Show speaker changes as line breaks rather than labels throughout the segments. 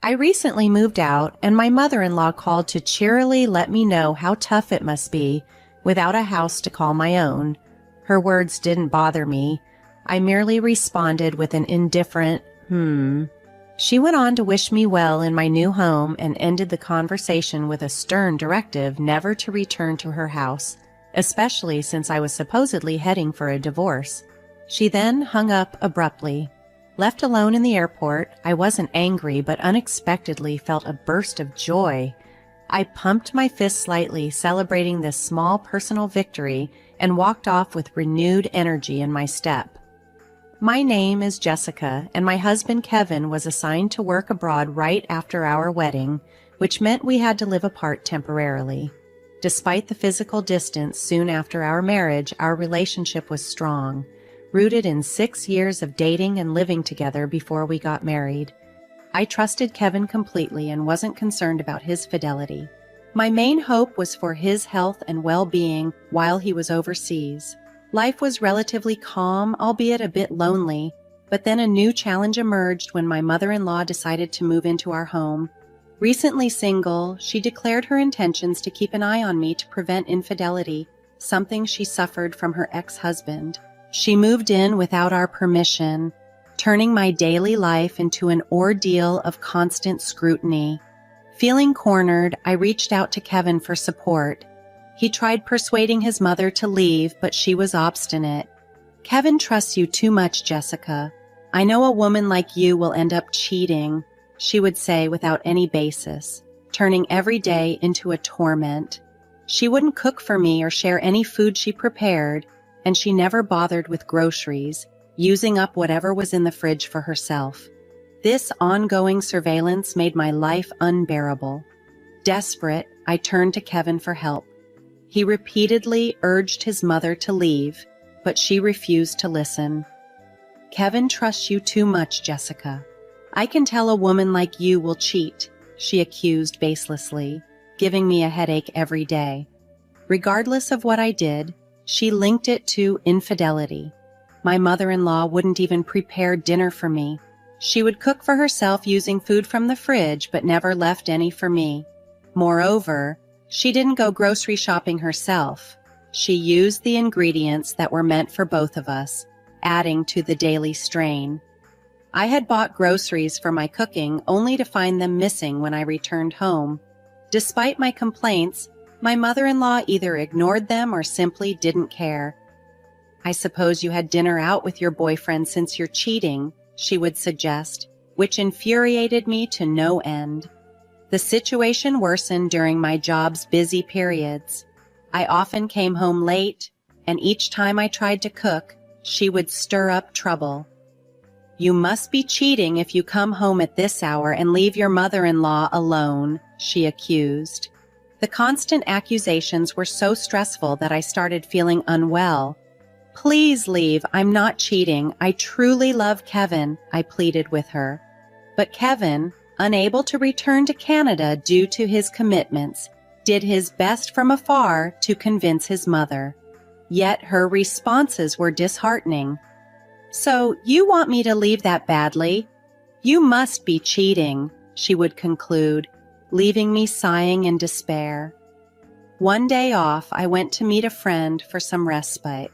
I recently moved out, and my mother-in-law called to cheerily let me know how tough it must be without a house to call my own. Her words didn't bother me. I merely responded with an indifferent, She went on to wish me well in my new home and ended the conversation with a stern directive never to return to her house, especially since I was supposedly heading for a divorce. She then hung up abruptly. Left alone in the airport, I wasn't angry but unexpectedly felt a burst of joy. I pumped my fist slightly, celebrating this small personal victory, and walked off with renewed energy in my step. My name is Jessica, and my husband Kevin was assigned to work abroad right after our wedding, which meant we had to live apart temporarily. Despite the physical distance soon after our marriage, our relationship was strong, rooted in 6 years of dating and living together before we got married. I trusted Kevin completely and wasn't concerned about his fidelity. My main hope was for his health and well-being while he was overseas. Life was relatively calm, albeit a bit lonely, but then a new challenge emerged when my mother-in-law decided to move into our home. Recently single, she declared her intentions to keep an eye on me to prevent infidelity, something she suffered from her ex-husband. She moved in without our permission, turning my daily life into an ordeal of constant scrutiny. Feeling cornered, I reached out to Kevin for support. He tried persuading his mother to leave, but she was obstinate. "Kevin trusts you too much, Jessica. I know a woman like you will end up cheating," she would say without any basis, turning every day into a torment. She wouldn't cook for me or share any food she prepared, and she never bothered with groceries, using up whatever was in the fridge for herself. This ongoing surveillance made my life unbearable. Desperate, I turned to Kevin for help. He repeatedly urged his mother to leave, but she refused to listen. "Kevin trusts you too much, Jessica. I can tell a woman like you will cheat," she accused baselessly, giving me a headache every day. Regardless of what I did, she linked it to infidelity. My mother-in-law wouldn't even prepare dinner for me. She would cook for herself using food from the fridge, but never left any for me. Moreover, she didn't go grocery shopping herself. She used the ingredients that were meant for both of us, adding to the daily strain. I had bought groceries for my cooking only to find them missing when I returned home. Despite my complaints, my mother-in-law either ignored them or simply didn't care. "I suppose you had dinner out with your boyfriend since you're cheating," she would suggest, which infuriated me to no end. The situation worsened during my job's busy periods. I often came home late, and each time I tried to cook, she would stir up trouble. "You must be cheating if you come home at this hour and leave your mother-in-law alone," she accused. The constant accusations were so stressful that I started feeling unwell. "Please leave, I'm not cheating. I truly love Kevin," I pleaded with her. But Kevin, unable to return to Canada due to his commitments, did his best from afar to convince his mother. Yet her responses were disheartening. "So you want me to leave that badly? You must be cheating," she would conclude, leaving me sighing in despair. One day off, I went to meet a friend for some respite.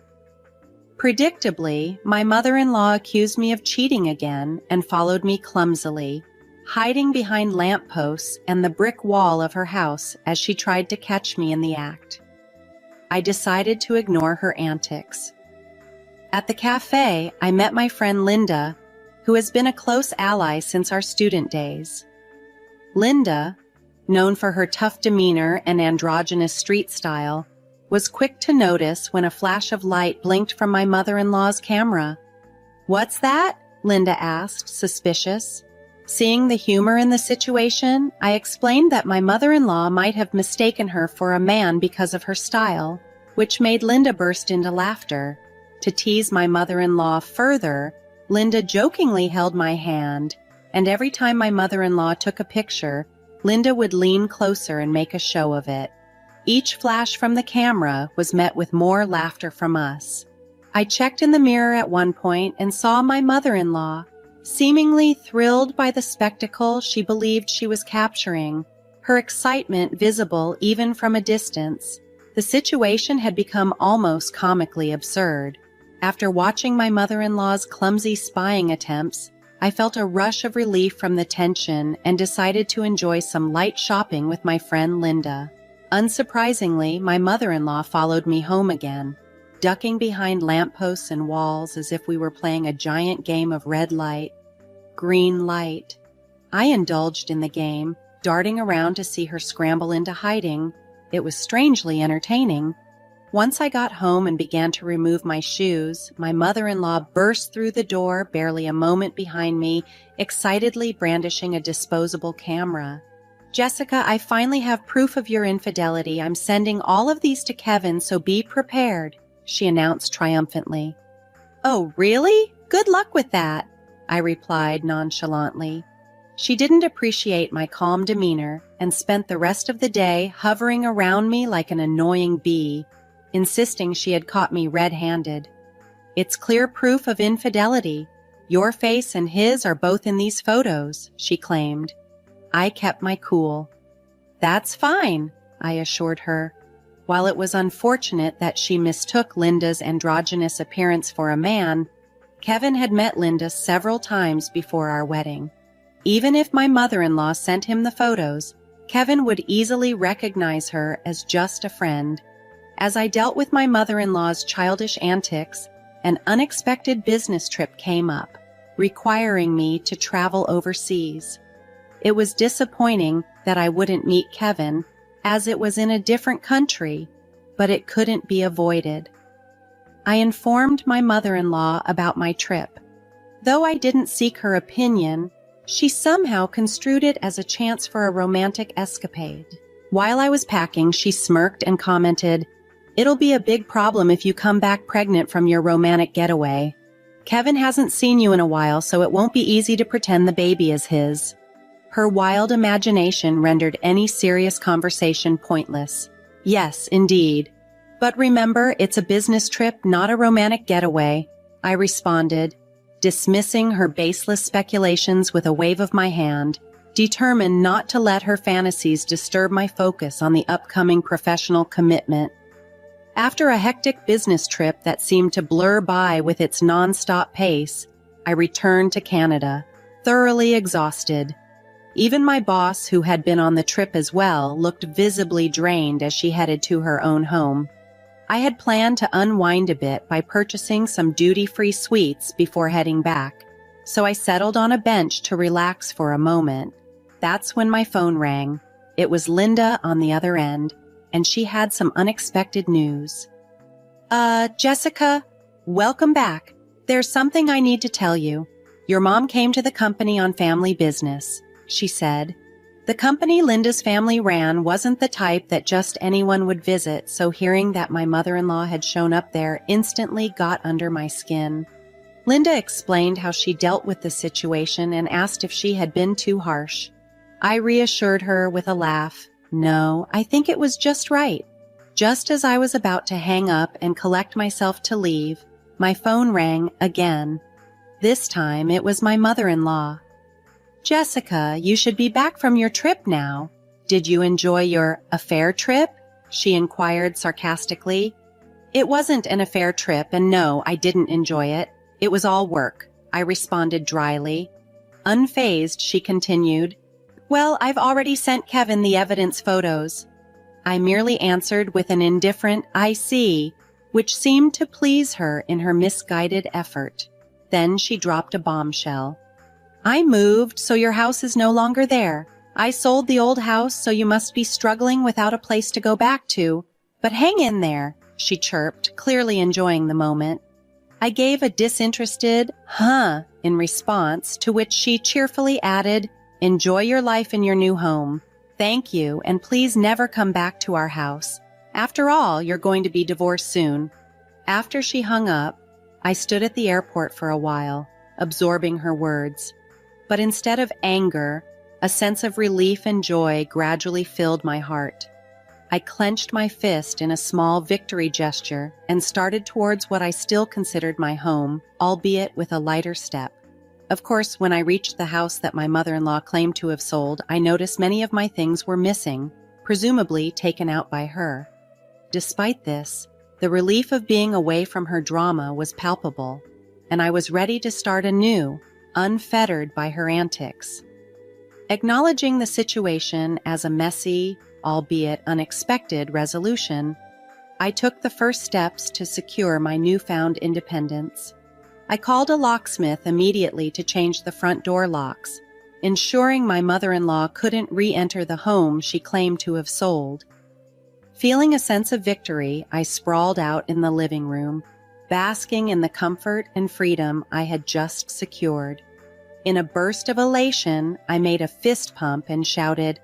Predictably, my mother-in-law accused me of cheating again and followed me clumsily, hiding behind lampposts and the brick wall of her house as she tried to catch me in the act. I decided to ignore her antics. At the cafe, I met my friend Linda, who has been a close ally since our student days. Linda, known for her tough demeanor and androgynous street style, was quick to notice when a flash of light blinked from my mother-in-law's camera. "What's that?" Linda asked, suspicious. Seeing the humor in the situation, I explained that my mother-in-law might have mistaken her for a man because of her style, which made Linda burst into laughter. To tease my mother-in-law further, Linda jokingly held my hand, and every time my mother-in-law took a picture, Linda would lean closer and make a show of it. Each flash from the camera was met with more laughter from us. I checked in the mirror at one point and saw my mother-in-law, Seemingly thrilled by the spectacle she believed she was capturing, her excitement visible even from a distance. The situation had become almost comically absurd. After watching my mother-in-law's clumsy spying attempts, I felt a rush of relief from the tension and decided to enjoy some light shopping with my friend Linda. Unsurprisingly, my mother-in-law followed me home again, ducking behind lampposts and walls as if we were playing a giant game of red light, green light. I indulged in the game, darting around to see her scramble into hiding. It was strangely entertaining. Once I got home and began to remove my shoes, my mother-in-law burst through the door barely a moment behind me, excitedly brandishing a disposable camera. "Jessica, I finally have proof of your infidelity. I'm sending all of these to Kevin, so be prepared," she announced triumphantly. "Oh, really? Good luck with that," I replied nonchalantly. She didn't appreciate my calm demeanor and spent the rest of the day hovering around me like an annoying bee, insisting she had caught me red-handed. "It's clear proof of infidelity. Your face and his are both in these photos," she claimed. I kept my cool. "That's fine," I assured her. While it was unfortunate that she mistook Linda's androgynous appearance for a man, Kevin had met Linda several times before our wedding. Even if my mother-in-law sent him the photos, Kevin would easily recognize her as just a friend. As I dealt with my mother-in-law's childish antics, an unexpected business trip came up, requiring me to travel overseas. It was disappointing that I wouldn't meet Kevin, as it was in a different country, but it couldn't be avoided. I informed my mother-in-law about my trip. Though I didn't seek her opinion, she somehow construed it as a chance for a romantic escapade. While I was packing, she smirked and commented, "It'll be a big problem if you come back pregnant from your romantic getaway. Kevin hasn't seen you in a while, so it won't be easy to pretend the baby is his." Her wild imagination rendered any serious conversation pointless. "Yes, indeed. But remember, it's a business trip, not a romantic getaway," I responded, dismissing her baseless speculations with a wave of my hand, determined not to let her fantasies disturb my focus on the upcoming professional commitment. After a hectic business trip that seemed to blur by with its non-stop pace, I returned to Canada, thoroughly exhausted. Even my boss, who had been on the trip as well, looked visibly drained as she headed to her own home. I had planned to unwind a bit by purchasing some duty-free sweets before heading back, so I settled on a bench to relax for a moment. That's when my phone rang. It was Linda on the other end, and she had some unexpected news. Jessica, welcome back. There's something I need to tell you. Your mom came to the company on family business," she said. The company Linda's family ran wasn't the type that just anyone would visit, so hearing that my mother-in-law had shown up there instantly got under my skin. Linda explained how she dealt with the situation and asked if she had been too harsh. I reassured her with a laugh. "No, I think it was just right." Just as I was about to hang up and collect myself to leave, my phone rang again. This time it was my mother-in-law. "Jessica, you should be back from your trip now. Did you enjoy your affair trip?" she inquired sarcastically. "It wasn't an affair trip, and no, I didn't enjoy it. It was all work," I responded dryly. Unfazed, she continued, "Well, I've already sent Kevin the evidence photos." I merely answered with an indifferent, "I see," which seemed to please her in her misguided effort. Then she dropped a bombshell. "I moved, so your house is no longer there. I sold the old house, so you must be struggling without a place to go back to. But hang in there," she chirped, clearly enjoying the moment. I gave a disinterested, "huh," in response, to which she cheerfully added, "Enjoy your life in your new home. Thank you, and please never come back to our house. After all, you're going to be divorced soon." After she hung up, I stood at the airport for a while, absorbing her words. But instead of anger, a sense of relief and joy gradually filled my heart. I clenched my fist in a small victory gesture and started towards what I still considered my home, albeit with a lighter step. Of course, when I reached the house that my mother-in-law claimed to have sold, I noticed many of my things were missing, presumably taken out by her. Despite this, the relief of being away from her drama was palpable, and I was ready to start anew, unfettered by her antics. Acknowledging the situation as a messy, albeit unexpected, resolution, I took the first steps to secure my newfound independence. I called a locksmith immediately to change the front door locks, ensuring my mother-in-law couldn't re-enter the home she claimed to have sold. Feeling a sense of victory, I sprawled out in the living room, basking in the comfort and freedom I had just secured. In a burst of elation, I made a fist pump and shouted,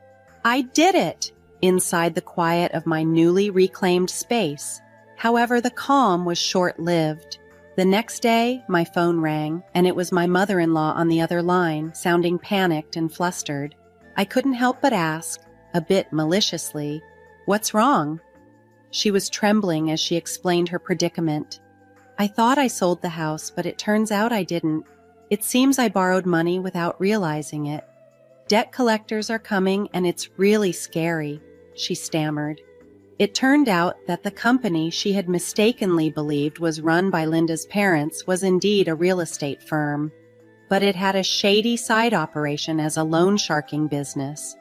"I did it!" inside the quiet of my newly reclaimed space. However, the calm was short-lived. The next day, my phone rang, and it was my mother-in-law on the other line, sounding panicked and flustered. I couldn't help but ask, a bit maliciously, "What's wrong?" She was trembling as she explained her predicament. "I thought I sold the house, but it turns out I didn't. It seems I borrowed money without realizing it. Debt collectors are coming, and it's really scary," she stammered. It turned out that the company she had mistakenly believed was run by Linda's parents was indeed a real estate firm, but it had a shady side operation as a loan sharking business.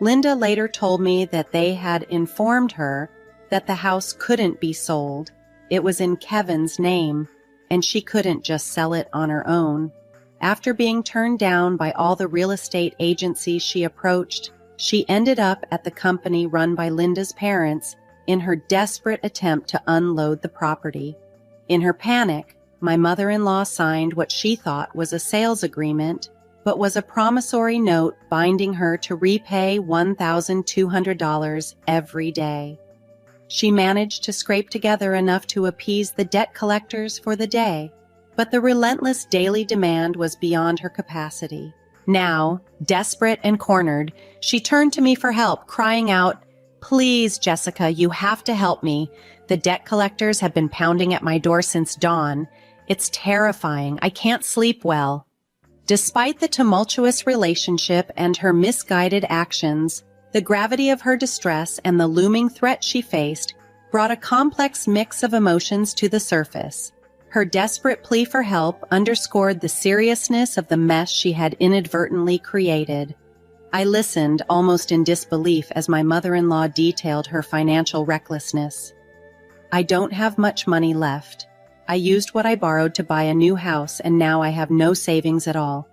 Linda later told me that they had informed her that the house couldn't be sold. It was in Kevin's name, and she couldn't just sell it on her own. After being turned down by all the real estate agencies she approached, she ended up at the company run by Linda's parents in her desperate attempt to unload the property. In her panic, my mother-in-law signed what she thought was a sales agreement, but was a promissory note binding her to repay $1,200 every day. She managed to scrape together enough to appease the debt collectors for the day, but the relentless daily demand was beyond her capacity. Now, desperate and cornered, she turned to me for help, crying out, "Please, Jessica, you have to help me. The debt collectors have been pounding at my door since dawn. It's terrifying. I can't sleep well." Despite the tumultuous relationship and her misguided actions, the gravity of her distress and the looming threat she faced brought a complex mix of emotions to the surface. Her desperate plea for help underscored the seriousness of the mess she had inadvertently created. I listened almost in disbelief as my mother-in-law detailed her financial recklessness. "I don't have much money left. I used what I borrowed to buy a new house, and now I have no savings at all.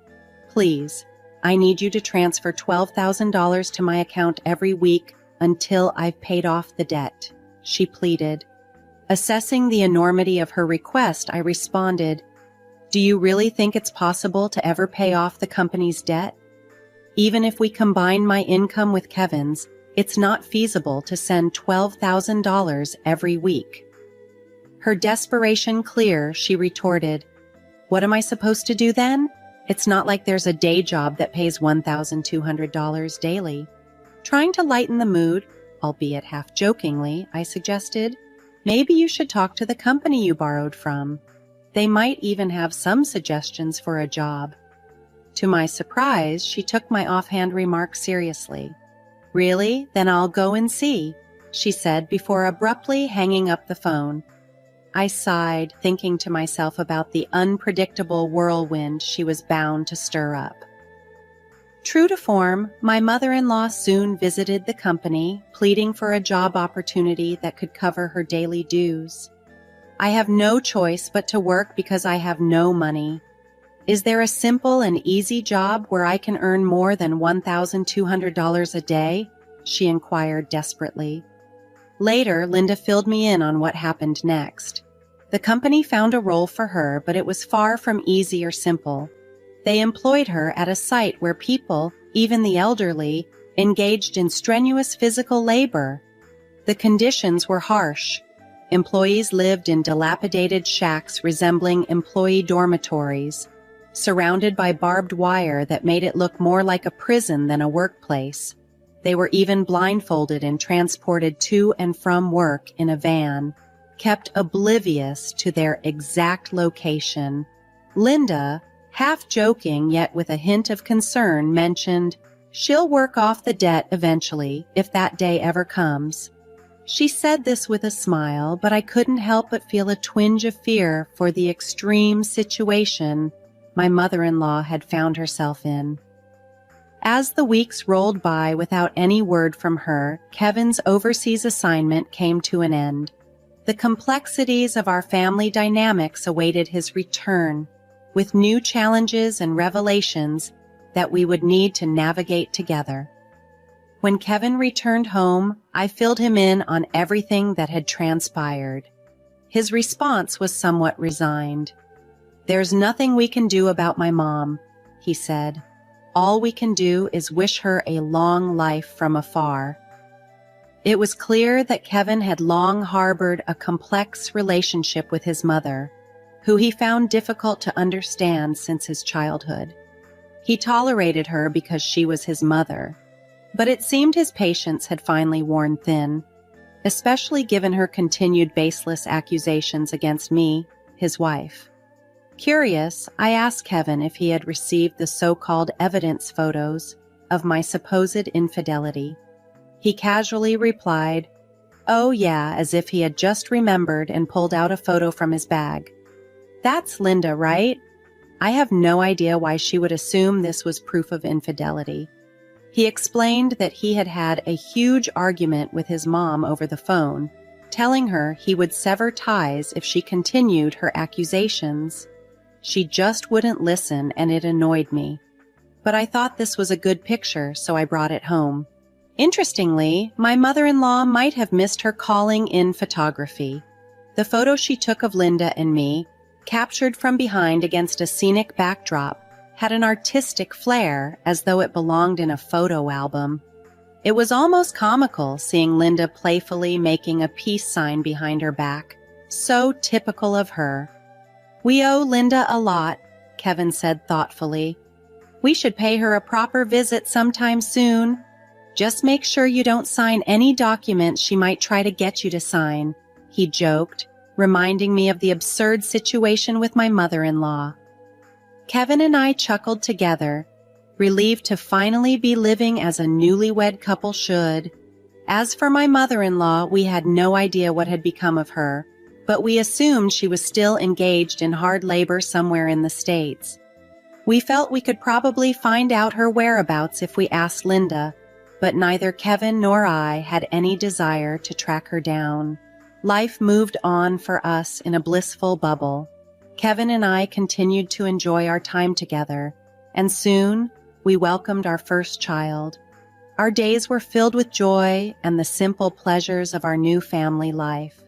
Please, I need you to transfer $12,000 to my account every week until I've paid off the debt," she pleaded. Assessing the enormity of her request, I responded, "Do you really think it's possible to ever pay off the company's debt? Even if we combine my income with Kevin's, it's not feasible to send $12,000 every week." Her desperation clear, she retorted, "What am I supposed to do then? It's not like there's a day job that pays $1,200 daily." Trying to lighten the mood, albeit half jokingly, I suggested, "Maybe you should talk to the company you borrowed from. They might even have some suggestions for a job." To my surprise, she took my offhand remark seriously. "Really? Then I'll go and see," she said before abruptly hanging up the phone. I sighed, thinking to myself about the unpredictable whirlwind she was bound to stir up. True to form, my mother-in-law soon visited the company, pleading for a job opportunity that could cover her daily dues. "I have no choice but to work because I have no money. Is there a simple and easy job where I can earn more than $1,200 a day?" she inquired desperately. Later, Linda filled me in on what happened next. The company found a role for her, but it was far from easy or simple. They employed her at a site where people, even the elderly, engaged in strenuous physical labor. The conditions were harsh. Employees lived in dilapidated shacks resembling employee dormitories, surrounded by barbed wire that made it look more like a prison than a workplace. They were even blindfolded and transported to and from work in a van, kept oblivious to their exact location. Linda, half joking yet with a hint of concern, mentioned, "She'll work off the debt eventually, if that day ever comes." She said this with a smile, but I couldn't help but feel a twinge of fear for the extreme situation my mother-in-law had found herself in. As the weeks rolled by without any word from her, Kevin's overseas assignment came to an end. The complexities of our family dynamics awaited his return, with new challenges and revelations that we would need to navigate together. When Kevin returned home, I filled him in on everything that had transpired. His response was somewhat resigned. "There's nothing we can do about my mom," he said. "All we can do is wish her a long life from afar." It was clear that Kevin had long harbored a complex relationship with his mother, who he found difficult to understand since his childhood. He tolerated her because she was his mother, but it seemed his patience had finally worn thin, especially given her continued baseless accusations against me, his wife. Curious, I asked Kevin if he had received the so-called evidence photos of my supposed infidelity. He casually replied, "Oh yeah," as if he had just remembered and pulled out a photo from his bag. "That's Linda, right?" I have no idea why she would assume this was proof of infidelity. He explained that he had had a huge argument with his mom over the phone, telling her he would sever ties if she continued her accusations. She just wouldn't listen, and it annoyed me. But I thought this was a good picture, so I brought it home. Interestingly, my mother-in-law might have missed her calling in photography. The photo she took of Linda and me, captured from behind against a scenic backdrop, had an artistic flair as though it belonged in a photo album. It was almost comical seeing Linda playfully making a peace sign behind her back, so typical of her. "We owe Linda a lot," Kevin said thoughtfully. "We should pay her a proper visit sometime soon. Just make sure you don't sign any documents she might try to get you to sign," he joked, reminding me of the absurd situation with my mother-in-law. Kevin and I chuckled together, relieved to finally be living as a newlywed couple should. As for my mother-in-law, we had no idea what had become of her, but we assumed she was still engaged in hard labor somewhere in the States. We felt we could probably find out her whereabouts if we asked Linda, but neither Kevin nor I had any desire to track her down. Life moved on for us in a blissful bubble. Kevin and I continued to enjoy our time together, and soon we welcomed our first child. Our days were filled with joy and the simple pleasures of our new family life.